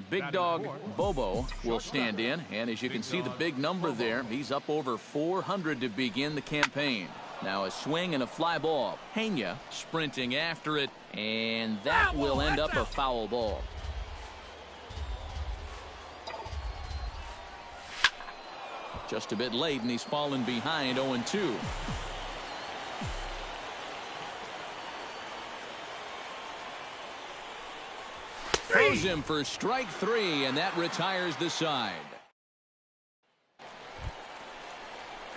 Big dog Bobo will stand in, and as you can see the big number there, he's up over 400 to begin the campaign. Now a swing and a fly ball. Pena sprinting after it, and that will end up a foul ball. Just a bit late, and he's fallen behind 0-2. Throws him for strike 3, and that retires the side.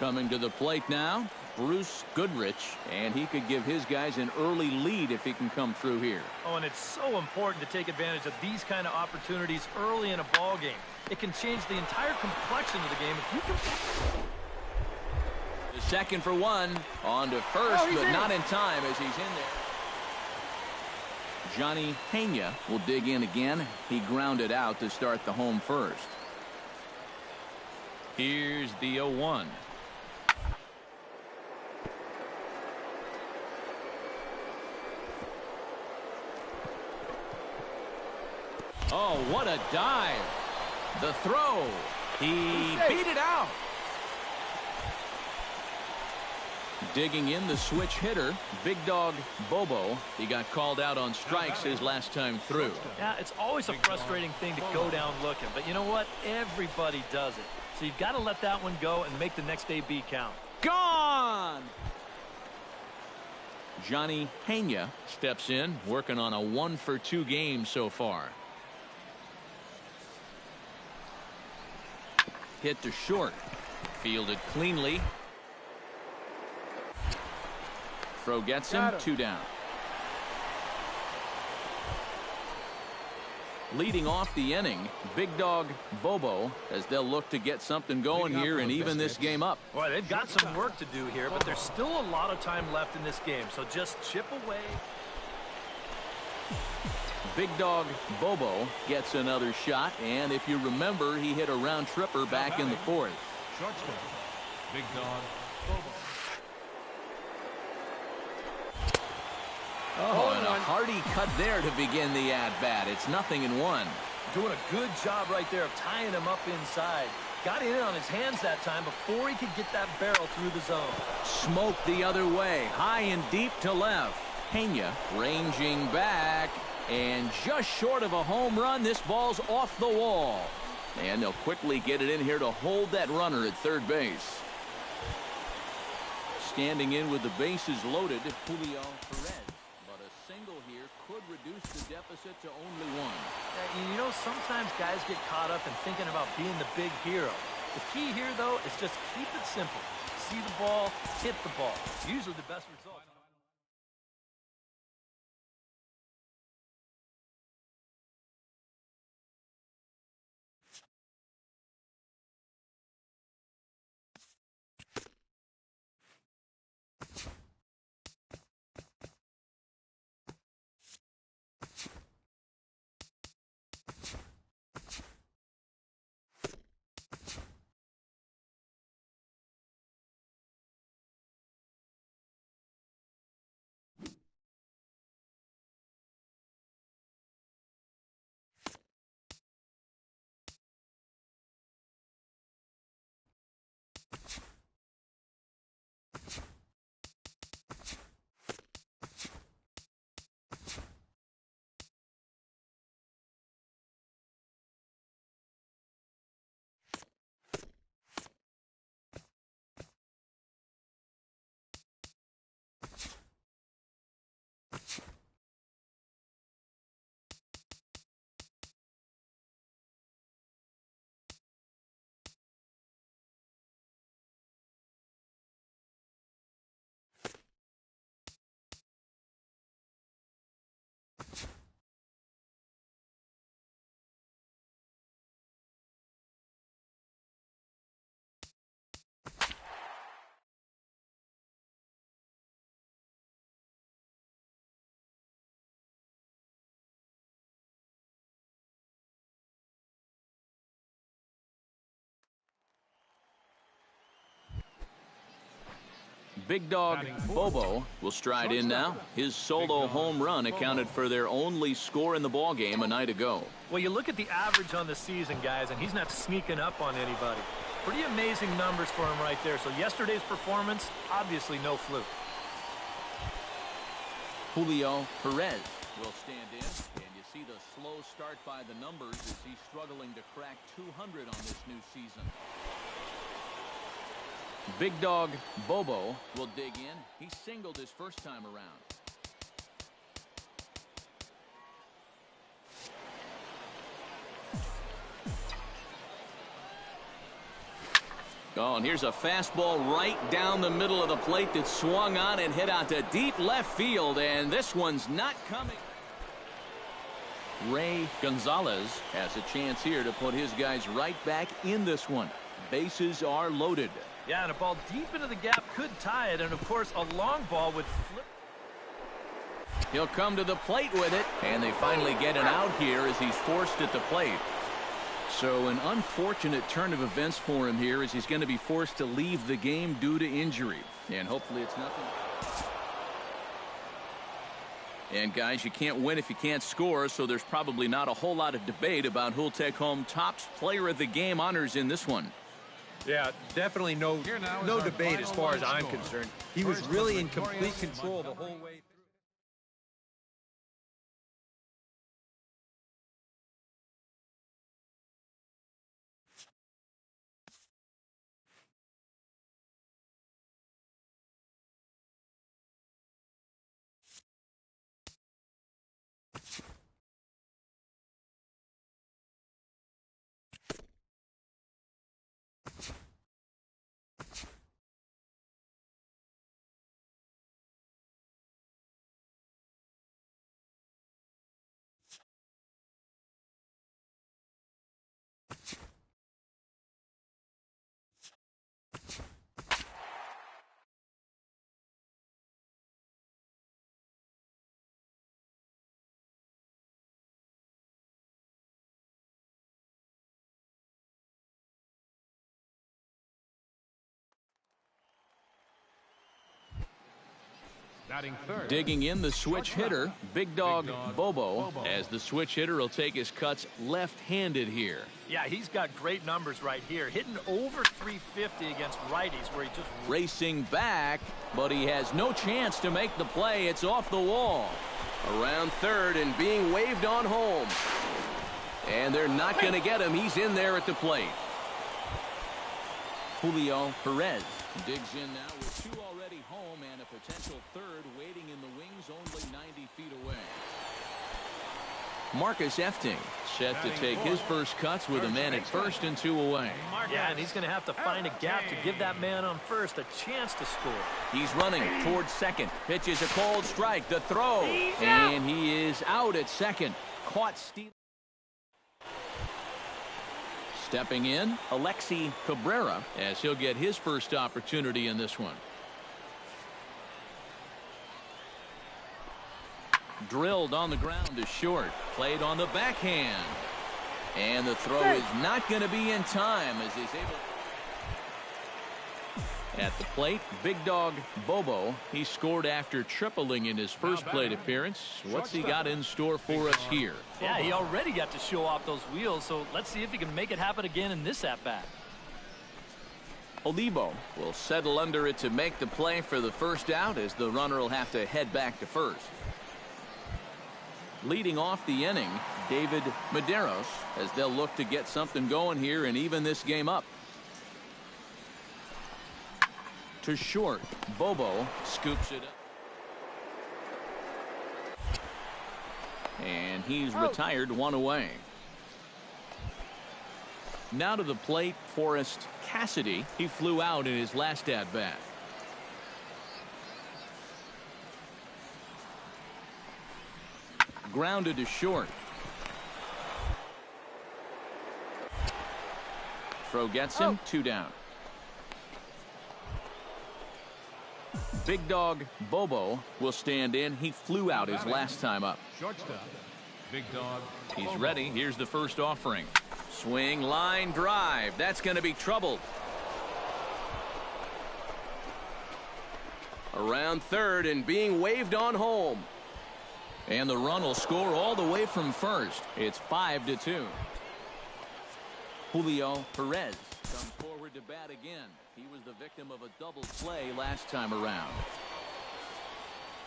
Coming to the plate now, Bruce Goodrich, and he could give his guys an early lead if he can come through here. Oh, and it's so important to take advantage of these kind of opportunities early in a ball game. It can change the entire complexion of the game if you can. The second for one, on to first, but not in time as he's in there. Johnny Pena will dig in again. He grounded out to start the home first. Here's the 0-1. Oh, what a dive. The throw. He beat it out. Digging in the switch hitter, Big Dog Bobo. He got called out on strikes his last time through. Yeah, it's always a frustrating thing to go down looking, but you know what? Everybody does it. So you've got to let that one go and make the next AB count. Gone! Johnny Pena steps in, working on a 1-for-2 game so far. Hit to short. Fielded cleanly. Throw gets him, 2 down. Leading off the inning, Big Dog Bobo, as they'll look to get something going here and even this game up. Boy, they've got some work to do here, but there's still a lot of time left in this game, so just chip away. Big Dog Bobo gets another shot, and if you remember, he hit a round tripper back in the 4th. Shortstop, Big Dog Bobo. Oh, and a hearty cut there to begin the at-bat. It's 0-1. Doing a good job right there of tying him up inside. Got in on his hands that time before he could get that barrel through the zone. Smoked the other way, high and deep to left. Pena ranging back, and just short of a home run, this ball's off the wall. And they'll quickly get it in here to hold that runner at third base. Standing in with the bases loaded, Julio Perez. Could reduce the deficit to only 1. You know, sometimes guys get caught up in thinking about being the big hero. The key here, though, is just keep it simple. See the ball, hit the ball. Usually the best result. Big dog Bobo will stride in now. His solo home run accounted for their only score in the ballgame a night ago. Well, you look at the average on the season, guys, and he's not sneaking up on anybody. Pretty amazing numbers for him right there. So yesterday's performance, obviously no fluke. Julio Perez will stand in, and you see the slow start by the numbers as he's struggling to crack 200 on this new season. Big dog Bobo will dig in. He singled his first time around. Oh, and here's a fastball right down the middle of the plate that swung on and hit out to deep left field, and this one's not coming. Ray Gonzalez has a chance here to put his guys right back in this one. Bases are loaded. Yeah, and a ball deep into the gap could tie it, and of course a long ball would flip. He'll come to the plate with it, and they finally get an out here as he's forced at the plate. So an unfortunate turn of events for him here as he's going to be forced to leave the game due to injury. And hopefully it's nothing. And guys, you can't win if you can't score, so there's probably not a whole lot of debate about who'll take home Topps Player of the Game honors in this one. Yeah, definitely no debate as far as I'm concerned. He was really in complete control the whole way through. Batting third. Digging in the switch hitter, Big Dog Bobo, as the switch hitter will take his cuts left-handed here. Yeah, he's got great numbers right here, hitting over 350 against righties where he just Racing back, but he has no chance to make the play. It's off the wall. Around third and being waved on home. And they're not going to get him. He's in there at the plate. Julio Perez digs in now with two already home and a potential third waiting in the wings only 90 feet away. Marcus Efting set to take his first cuts with a man at first and two away. Yeah, and he's going to have to find a gap to give that man on first a chance to score. He's running towards second. Pitches a cold strike. The throw. And he is out at second. Caught stealing. Stepping in, Alexi Cabrera, as he'll get his first opportunity in this one. Drilled on the ground to short. Played on the backhand. And the throw is not going to be in time as he's able. At the plate, Big Dog Bobo. He scored after tripling in his first plate appearance. What's he got in store for us here? Yeah, he already got to show off those wheels, so let's see if he can make it happen again in this at-bat. Olivo will settle under it to make the play for the first out as the runner will have to head back to first. Leading off the inning, David Medeiros, as they'll look to get something going here and even this game up. To short, Bobo scoops it up. And he's retired one away. Now to the plate, Forrest Cassidy. He flew out in his last at-bat. Grounded to short. Throw gets him, two down. Big Dog Bobo will stand in. He flew out his last time up. Shortstop. Big Dog. He's ready. Here's the first offering. Swing, line, drive. That's going to be troubled. Around third and being waved on home. And the run will score all the way from first. It's 5-2. Julio Perez comes forward to bat again. He was the victim of a double play last time around.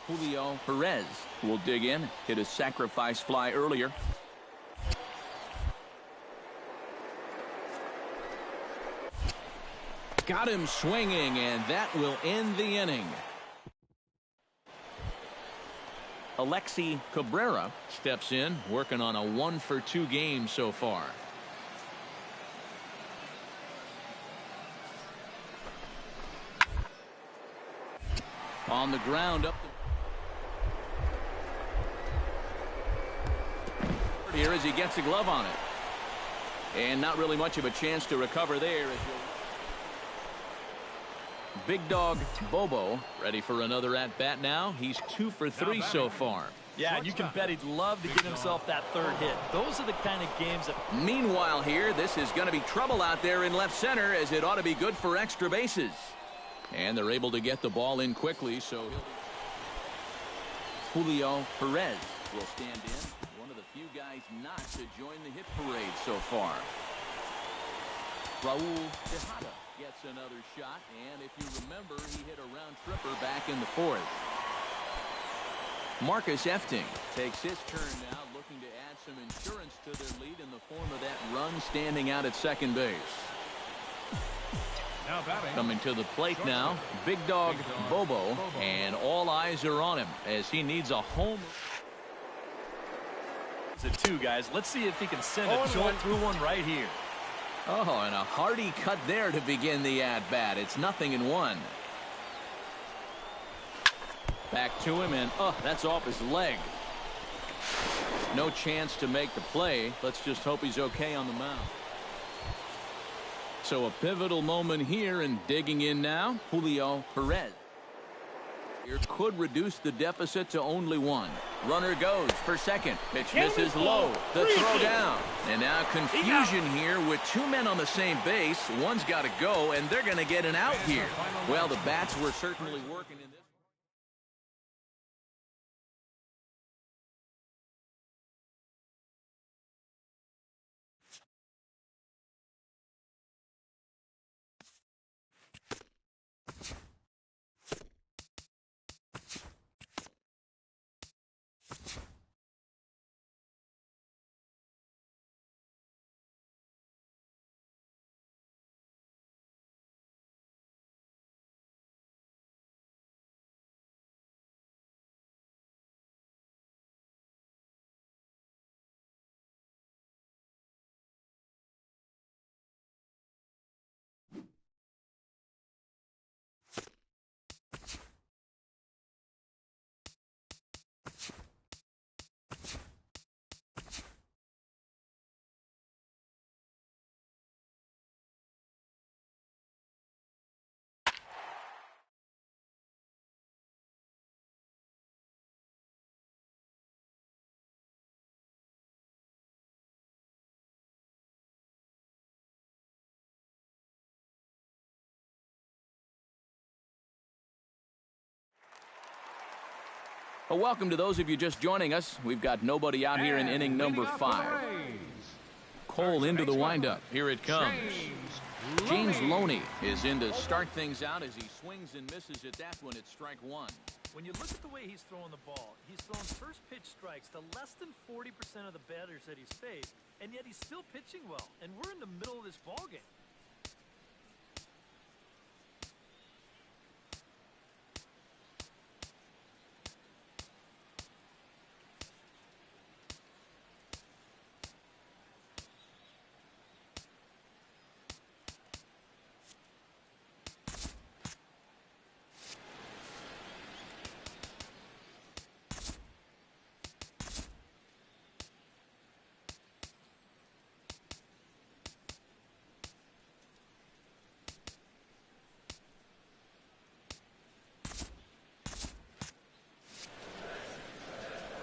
Julio Perez will dig in, hit a sacrifice fly earlier. Got him swinging, and that will end the inning. Alexi Cabrera steps in, working on a 1-for-2 game so far. On the ground up here as he gets a glove on it. And not really much of a chance to recover there. Big Dog Bobo ready for another at-bat now. He's 2 for 3 so far. Yeah, and you can bet he'd love to get himself that third hit. Those are the kind of games that... Meanwhile here, this is going to be trouble out there in left center, as it ought to be good for extra bases. And they're able to get the ball in quickly, so Julio Perez will stand in. One of the few guys not to join the hit parade so far. Raul Tejada gets another shot, and if you remember, he hit a round tripper back in the fourth. Marcus Efting takes his turn now, looking to add some insurance to their lead in the form of that run standing out at second base. Coming to the plate now, Big Dog Bobo, and all eyes are on him as he needs a home. It's a 2, guys. Let's see if he can send a jolt through one right here. Oh, and a hearty cut there to begin the at-bat. It's 0-1. Back to him, and that's off his leg. No chance to make the play. Let's just hope he's okay on the mound. So a pivotal moment here, and digging in now, Julio Perez. Here could reduce the deficit to only 1. Runner goes for second. Pitch misses low. The throw down. And now confusion here with 2 men on the same base. One's got to go, and they're going to get an out here. Well, the bats were certainly working in this. Well, welcome to those of you just joining us. We've got nobody out here in inning number 5. Cole into the windup. Here it comes. James Loney is in to start things out as he swings and misses at that one at strike 1. When you look at the way he's throwing the ball, he's throwing first pitch strikes to less than 40% of the batters that he's faced, and yet he's still pitching well. And we're in the middle of this ball game.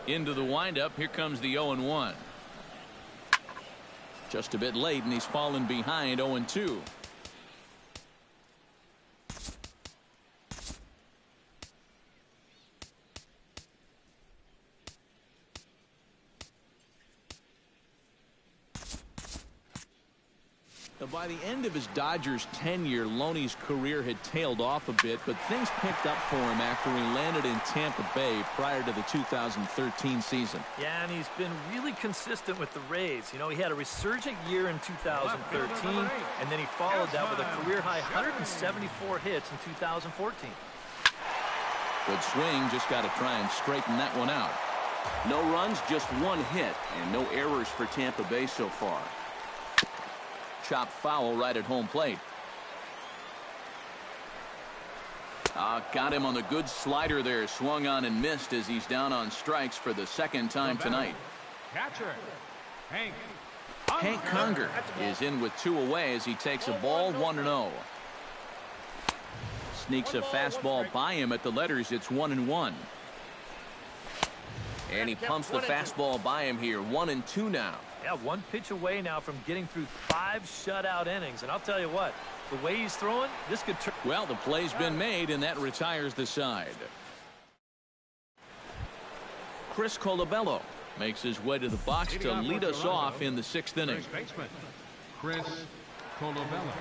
Into the windup. Here comes the 0-1. Just a bit late, and he's fallen behind 0-2. By the end of his Dodgers tenure, Loney's career had tailed off a bit, but things picked up for him after he landed in Tampa Bay prior to the 2013 season. Yeah, and he's been really consistent with the Rays. You know, he had a resurgent year in 2013, and then he followed that with a career-high 174 hits in 2014. Good swing, just got to try and straighten that one out. No runs, just one hit, and no errors for Tampa Bay so far. Chopped foul right at home plate. Got him on the good slider there. Swung on and missed as he's down on strikes for the second time tonight. Catcher, Hank Conger is in with 2 away as he takes a ball 1-0. Sneaks a fastball by him at the letters. It's 1-1. And he pumps the fastball by him here. 1-2 now. Yeah, 1 pitch away now from getting through 5 shutout innings. And I'll tell you what, the way he's throwing, this could turn. Well, the play's been made, and that retires the side. Chris Colabello makes his way to the box to lead us off in the 6th inning. First baseman, Chris Colabello.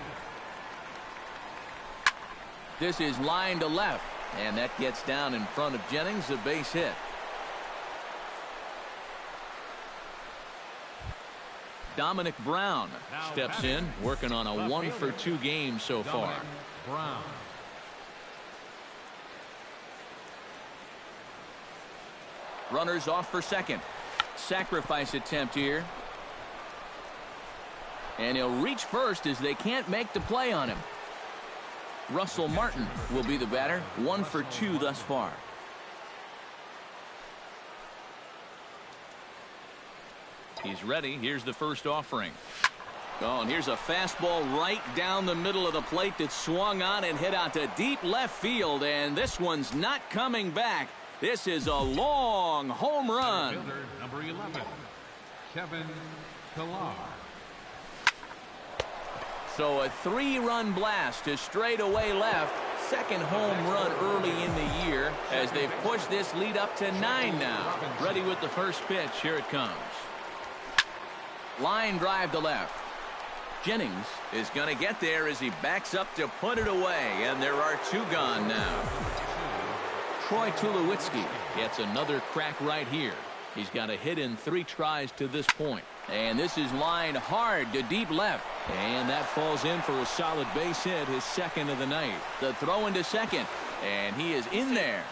This is line to left, and that gets down in front of Jennings, a base hit. Dominic Brown steps in, working on a 1-for-2 game so far. Brown. Runners off for second. Sacrifice attempt here. And he'll reach first as they can't make the play on him. Russell Martin will be the batter. 1-for-2 thus far. He's ready. Here's the first offering. Oh, and here's a fastball right down the middle of the plate that swung on and hit out to deep left field. And this one's not coming back. This is a long home run. Fielder, number 11, Kevin Pillar. So a 3-run blast to straightaway left. Second home run early in the year as they've pushed this lead up to 9 now. Ready with the first pitch. Here it comes. Line drive to left. Jennings is going to get there as he backs up to put it away, and there are 2 gone now. Troy Tulowitzki gets another crack right here. He's got a hit in 3 tries to this point. And this is lined hard to deep left. And that falls in for a solid base hit, his 2nd of the night. The throw into second, and he is in there.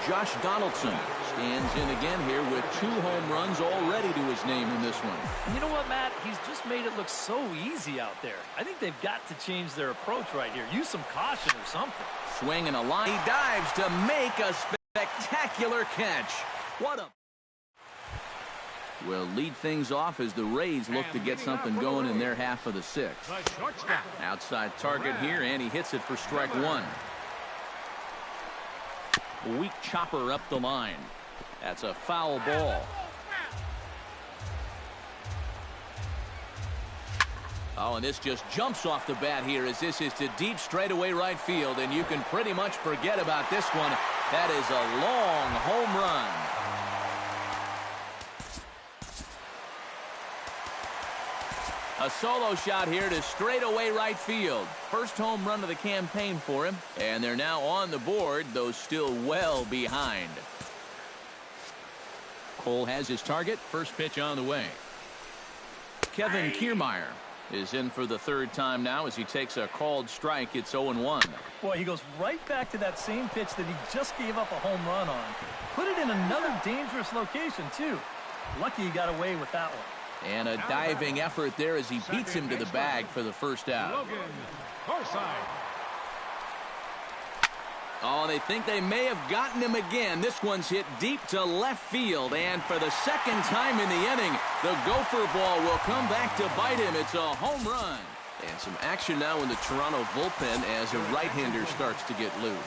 Josh Donaldson stands in again here with 2 home runs already to his name in this one. And you know what, Matt? He's just made it look so easy out there. I think they've got to change their approach right here. Use some caution or something. Swing and a line. He dives to make a spectacular catch. What a... Will lead things off as the Rays look to get something going in their half of the 6th. Outside target here, and he hits it for strike 1. Weak chopper up the line. That's a foul ball. Oh, and this just jumps off the bat here as this is to deep straightaway right field, and you can pretty much forget about this one. That is a long home run. A solo shot here to straightaway right field. First home run of the campaign for him. And they're now on the board, though still well behind. Cole has his target. First pitch on the way. Kevin Kiermaier is in for the 3rd time now as he takes a called strike. It's 0-1. Boy, he goes right back to that same pitch that he just gave up a home run on. Put it in another dangerous location, too. Lucky he got away with that one. And a diving effort there as he beats him to the bag for the first out. Oh, they think they may have gotten him again. This one's hit deep to left field. And for the 2nd time in the inning, the gopher ball will come back to bite him. It's a home run. And some action now in the Toronto bullpen as a right-hander starts to get loose.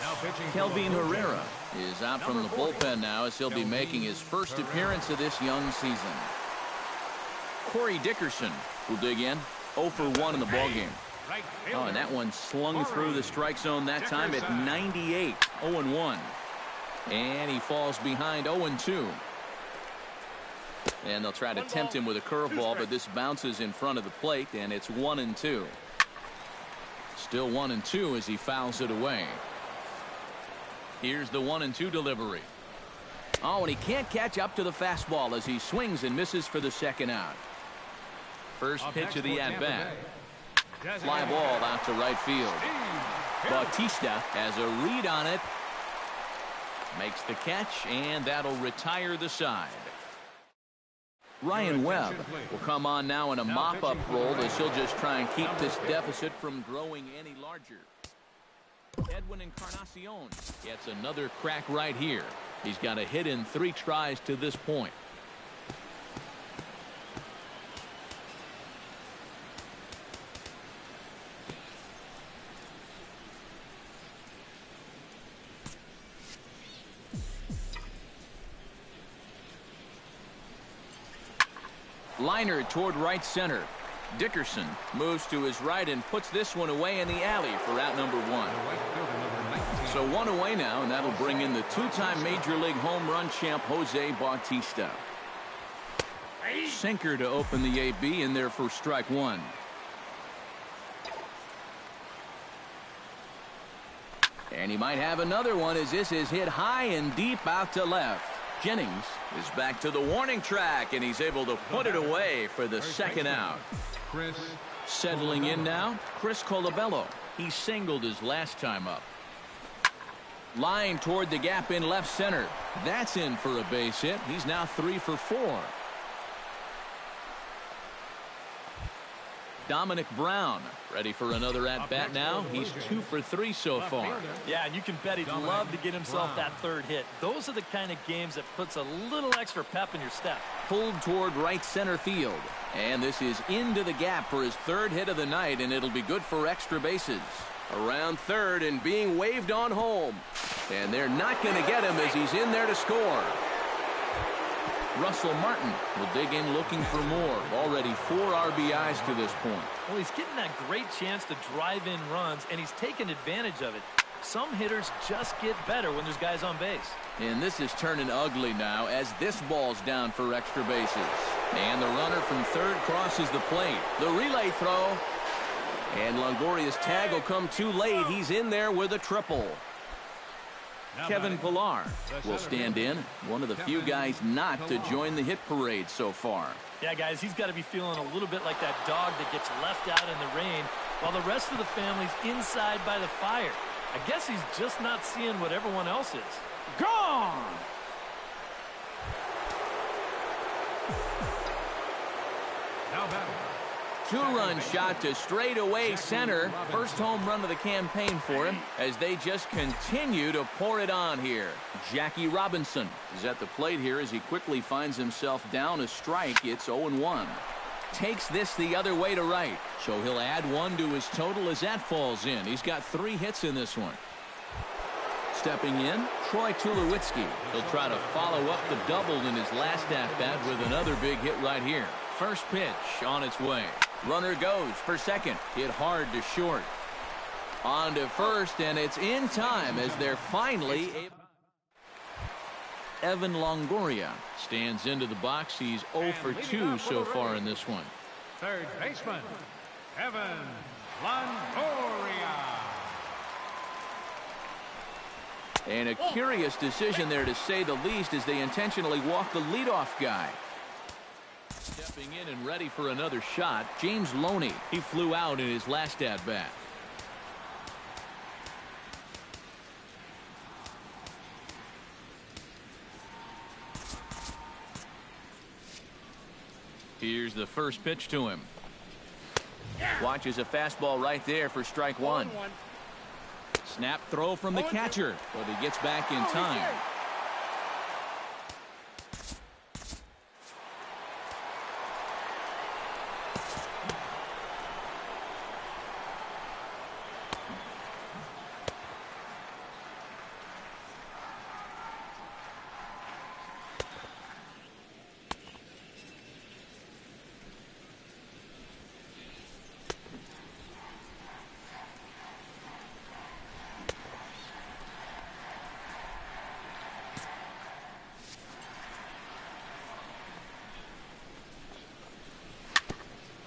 Kelvin Herrera is out from the bullpen now as he'll be making his first appearance of this young season. Corey Dickerson will dig in. 0 for 1 in the ballgame. Oh, and that one slung through the strike zone that time at 98. 0-1. And he falls behind 0-2. And they'll try to tempt him with a curveball, but this bounces in front of the plate, and it's 1-2. Still 1-2 as he fouls it away. Here's the 1-2 delivery. Oh, and he can't catch up to the fastball as he swings and misses for the second out. First pitch of the at-bat. Fly ball out to right field. Bautista has a read on it. Makes the catch, and that'll retire the side. Ryan Webb will come on now in a mop-up role as he'll just try and keep this deficit from growing any larger. Edwin Encarnacion gets another crack right here. He's got a hit in 3 tries to this point. Liner toward right center. Dickerson moves to his right and puts this one away in the alley for out number 1. So 1 away now, and that'll bring in the 2-time Major League home run champ Jose Bautista. Sinker to open the AB in there for strike 1. And he might have another one as this is hit high and deep out to left. Jennings is back to the warning track, and he's able to put it away for the second out. Settling in now, Chris Colabello. He singled his last time up. Line toward the gap in left center. That's in for a base hit. He's now 3 for 4. Dominic Brown ready for another at-bat now. He's 2 for 3 so far. Yeah, and you can bet he'd love to get himself that third hit. Those are the kind of games that puts a little extra pep in your step. Pulled toward right center field. And this is into the gap for his 3rd hit of the night, and it'll be good for extra bases. Around third and being waved on home. And they're not going to get him as he's in there to score. Russell Martin will dig in looking for more. Already 4 RBIs to this point. Well, he's getting that great chance to drive in runs, and he's taking advantage of it. Some hitters just get better when there's guys on base. And this is turning ugly now as this ball's down for extra bases. And the runner from third crosses the plate. The relay throw. And Longoria's tag will come too late. He's in there with a triple. Kevin Pillar will stand in. One of the few guys not to join the hit parade so far. Yeah, guys, he's got to be feeling a little bit like that dog that gets left out in the rain while the rest of the family's inside by the fire. I guess he's just not seeing what everyone else is. Gone! Now batting. 2-run shot to straightaway center. First home run of the campaign for him as they just continue to pour it on here. Jackie Robinson is at the plate here as he quickly finds himself down a strike. It's 0-1. Takes this the other way to right. So he'll add 1 to his total as that falls in. He's got 3 hits in this one. Stepping in, Troy Tulowitzki. He'll try to follow up the double in his last at-bat with another big hit right here. First pitch on its way. Runner goes for second. Hit hard to short. On to first, and it's in time as they're finally able. Evan Longoria stands into the box. He's 0 for 2 so far in this one. Third baseman, Evan Longoria. And a curious decision there, to say the least, as they intentionally walk the leadoff guy. Stepping in and ready for another shot, James Loney. He flew out in his last at-bat. Here's the first pitch to him. Watches a fastball right there for strike 1. Snap throw from the catcher, but he gets back in time.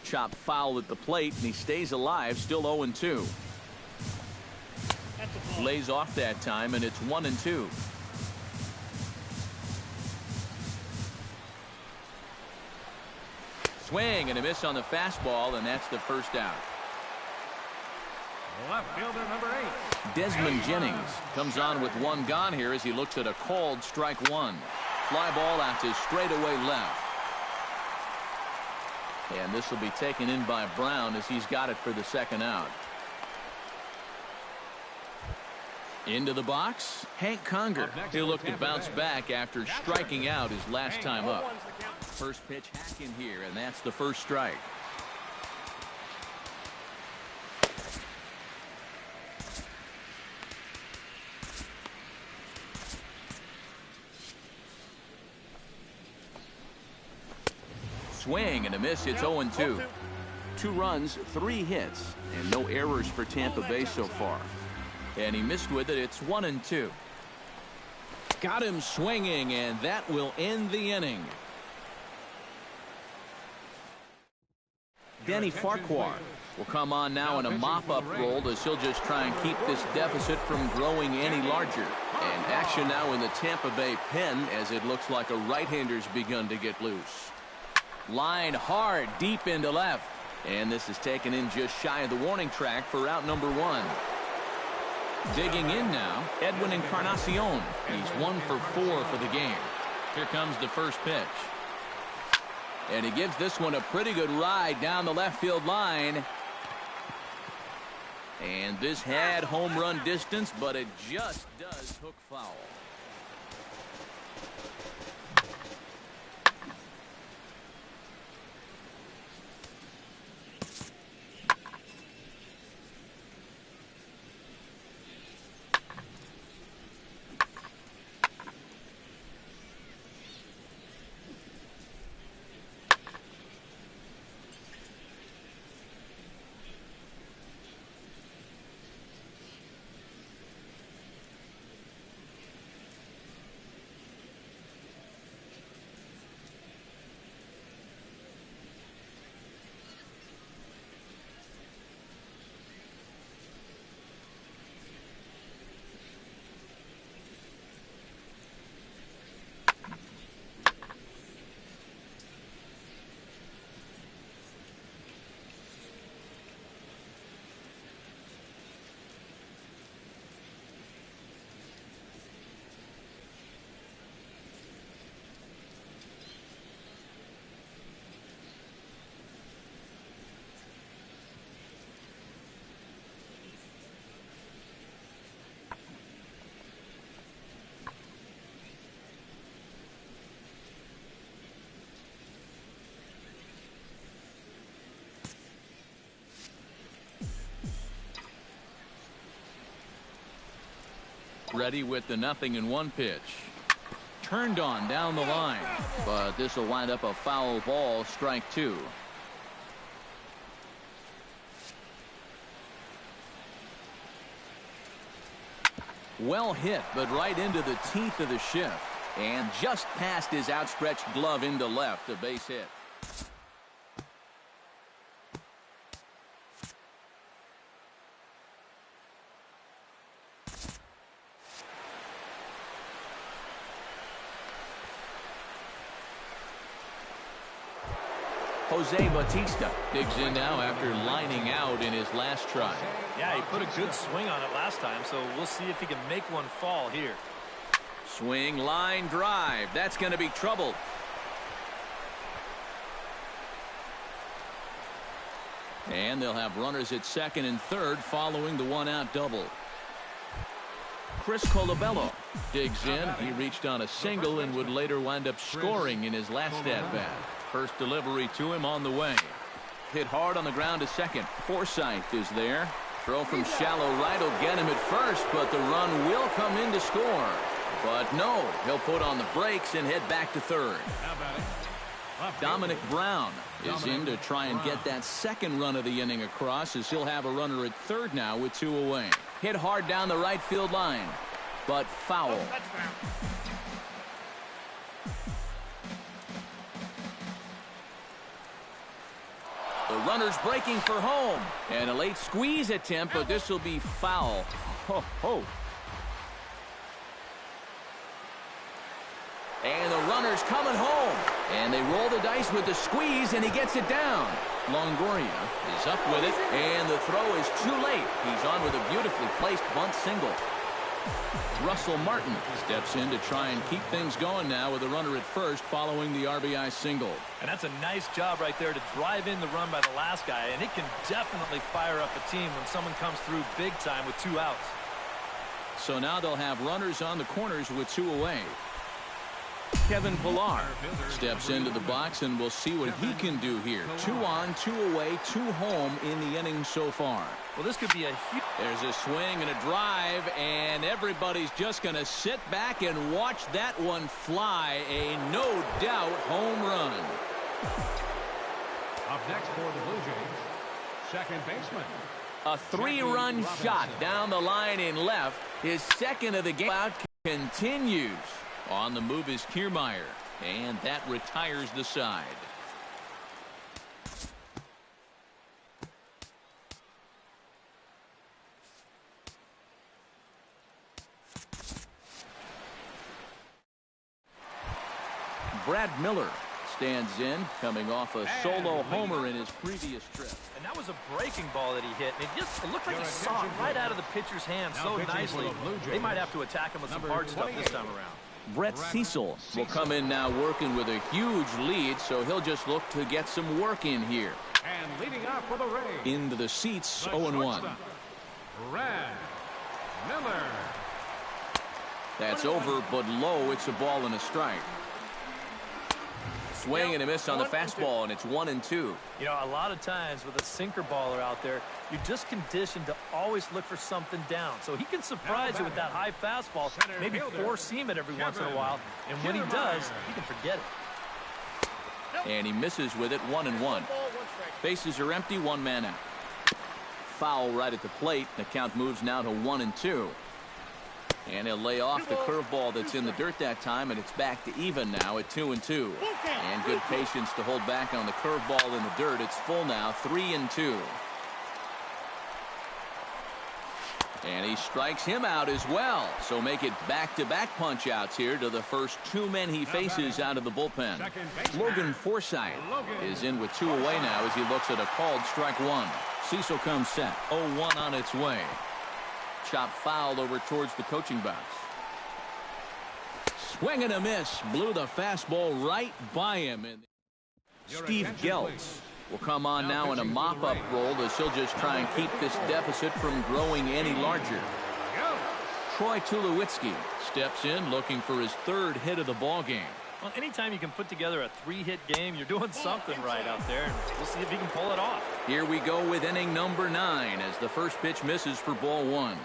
chop foul at the plate, and he stays alive, still 0-2. Lays off that time, and it's 1-2. Swing and a miss on the fastball, and that's the first out. Left fielder number 8. Desmond Jennings comes on with one gone here as he looks at a called strike one. Fly ball out to straightaway left. And this will be taken in by Brown as he's got it for the second out. Into the box, Hank Conger. He'll look to bounce back after striking out his last time up. First pitch hack in here, and that's the first strike. Swing and a miss. It's 0-2. 2 runs, 3 hits, and no errors for Tampa Bay so far. And he missed with it. It's 1-2. Got him swinging, and that will end the inning. Denny Farquhar will come on now in a mop-up role as he'll just try and keep this deficit from growing any larger. And action now in the Tampa Bay pen as it looks like a right-hander's begun to get loose. Line hard deep into left. And this is taken in just shy of the warning track for out number 1. Digging in now, Edwin Encarnacion. He's 1 for 4 for the game. Here comes the first pitch. And he gives this one a pretty good ride down the left field line. And this had home run distance, but it just does hook foul. Ready with the 0-1 pitch. Turned on down the line, but this will wind up a foul ball, strike 2. Well hit, but right into the teeth of the shift, and just past his outstretched glove into left, a base hit. Jose Bautista digs in now after lining out in his last try. Yeah, he put a good swing on it last time, so we'll see if he can make one fall here. Swing, line, drive. That's going to be trouble. And they'll have runners at second and third following the one-out double. Chris Colabello digs in. He reached on a single and would later wind up scoring in his last at-bat. First delivery to him on the way. Hit hard on the ground to second. Forsythe is there. Throw from shallow right will get him at first, but the run will come in to score. But no, he'll put on the brakes and head back to third. Dominic Brown is in to try and get that second run of the inning across as he'll have a runner at third now with 2 away. Hit hard down the right field line, but foul. The Runners breaking for home. And a late squeeze attempt, but this will be foul. Ho, ho. And the runner's coming home. And they roll the dice with the squeeze, and he gets it down. Longoria is up with it, and the throw is too late. He's on with a beautifully placed bunt single. Russell Martin steps in to try and keep things going now with a runner at first following the RBI single. And that's a nice job right there to drive in the run by the last guy, and it can definitely fire up a team when someone comes through big time with 2 outs. So now they'll have runners on the corners with 2 away. Kevin Pillar steps into the box, and we'll see what he can do here. 2 on, 2 away, 2 home in the inning so far. Well, this could be a huge... There's a swing and a drive, and everybody's just going to sit back and watch that one fly. A no-doubt home run. Up next for the Blue Jays, second baseman. A 3-run shot down the line in left. His second of the game out continues. On the move is Kiermaier, and that retires the side. Brad Miller stands in, coming off a solo homer in his previous trip. And that was a breaking ball that he hit. And it looked like he saw it right out of the pitcher's hand so nicely. They might have to attack him with some hard stuff this time around. Brett Cecil will come in now working with a huge lead, so he'll just look to get some work in here. And leading off for the Rays, into the seats, 0-1. Brad Miller. That's over, but low. It's a ball and a strike. Swing and a miss on the fastball, and it's 1-2. You know, a lot of times with a sinker baller out there, you're just conditioned to always look for something down. So he can surprise you with that high fastball, maybe four-seam it every once in a while. And when he does, you can forget it. And he misses with it, 1-1. Bases are empty, 1 man out. Foul right at the plate. The count moves now to 1-2. And he'll lay off the curveball that's in the dirt that time, and it's back to even now at 2-2. And good patience to hold back on the curveball in the dirt. It's full now, 3-2. And he strikes him out as well. So make it back-to-back punch-outs here to the first 2 men he faces out of the bullpen. Logan Forsythe is in with 2 away now as he looks at a called strike 1. Cecil comes set, 0-1 on its way. Chop foul over towards the coaching box. Swing and a miss. Blew the fastball right by him. Steve Geltz will come on now in a mop-up role as he'll just try and keep this deficit from growing any larger. Troy Tulowitzki steps in looking for his 3rd hit of the ball game. Well, anytime you can put together a 3-hit game, you're doing something right out there. And we'll see if he can pull it off. Here we go with inning number 9 as the first pitch misses for ball 1.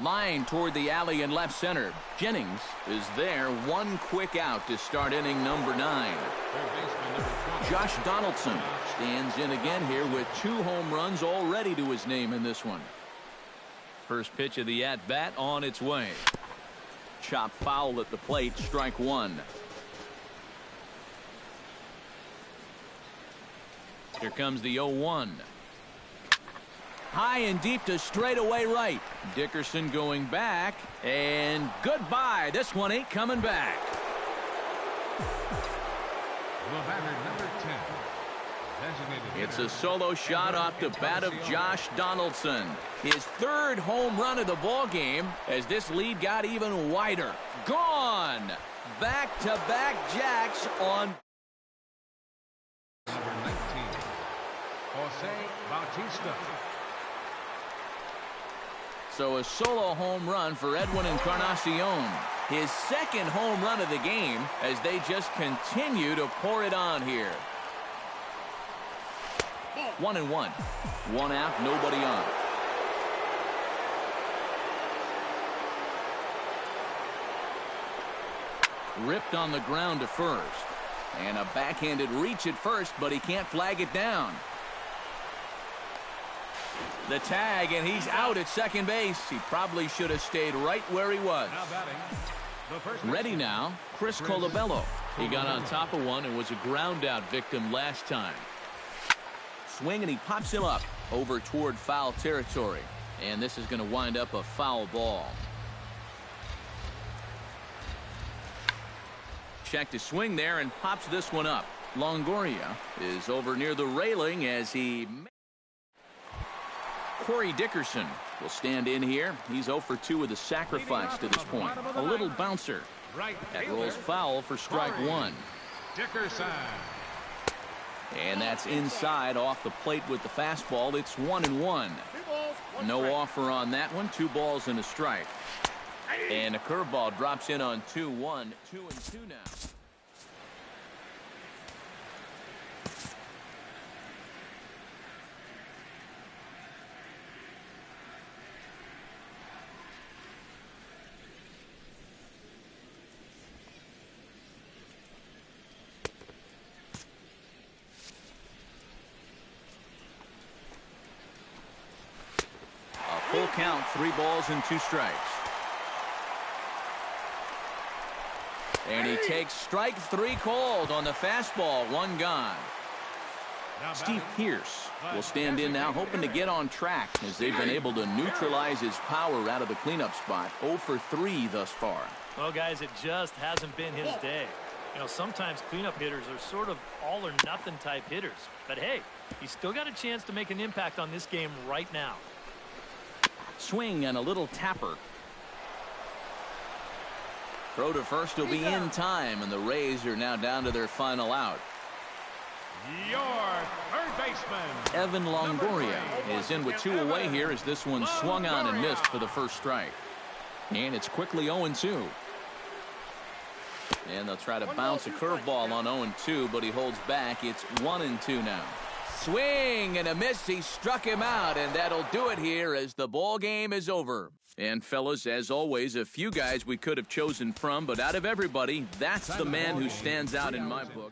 Line toward the alley in left center. Jennings is there. 1 quick out to start inning number 9. Josh Donaldson stands in again here with 2 home runs already to his name in this one. First pitch of the at-bat on its way. Chop foul at the plate, strike 1. Here comes the 0-1. High and deep to straightaway right. Dickerson going back, and goodbye. This one ain't coming back. The batter, number 10. It's a solo shot off the bat of Josh Donaldson. His 3rd home run of the ball game as this lead got even wider. Gone. Back-to-back jacks on. Number 19, Jose Bautista. So a solo home run for Edwin Encarnacion. His 2nd home run of the game as they just continue to pour it on here. 1-1. 1 out, nobody on. Ripped on the ground to first. And a backhanded reach at first, but he can't flag it down. The tag, and he's out at second base. He probably should have stayed right where he was. Ready now, Chris Colabello. He got on top of one and was a ground out victim last time. swing, and he pops him up over toward foul territory. And this is going to wind up a foul ball. Check to swing there and pops this one up. Longoria is over near the railing as he... Corey Dickerson will stand in here. He's 0 for 2 with a sacrifice to this point. A little bouncer. That rolls foul for strike one. Dickerson. And that's inside off the plate with the fastball. It's 1-1. No offer on that one. 2 balls and a strike. And a curveball drops in on 2-1. 2-2 now. Full count, 3 balls and 2 strikes. And he takes strike 3 called on the fastball. 1 gone. Steve Pearce will stand in now, hoping to get on track as they've been able to neutralize his power out of the cleanup spot. 0 for 3 thus far. Well, guys, it just hasn't been his day. You know, sometimes cleanup hitters are sort of all or nothing type hitters. But hey, he's still got a chance to make an impact on this game right now. Swing and a little tapper. Throw to first will be in time, and the Rays are now down to their final out. Your third baseman, Evan Longoria is in with 2 away here as this one swung on and missed for the first strike. And it's quickly 0-2. And they'll try to bounce a curveball on 0-2, but he holds back. It's 1-2 now. Swing and a miss. He struck him out, and that'll do it here as the ball game is over. And fellas, as always, a few guys we could have chosen from, but out of everybody, that's the man who stands out in my book.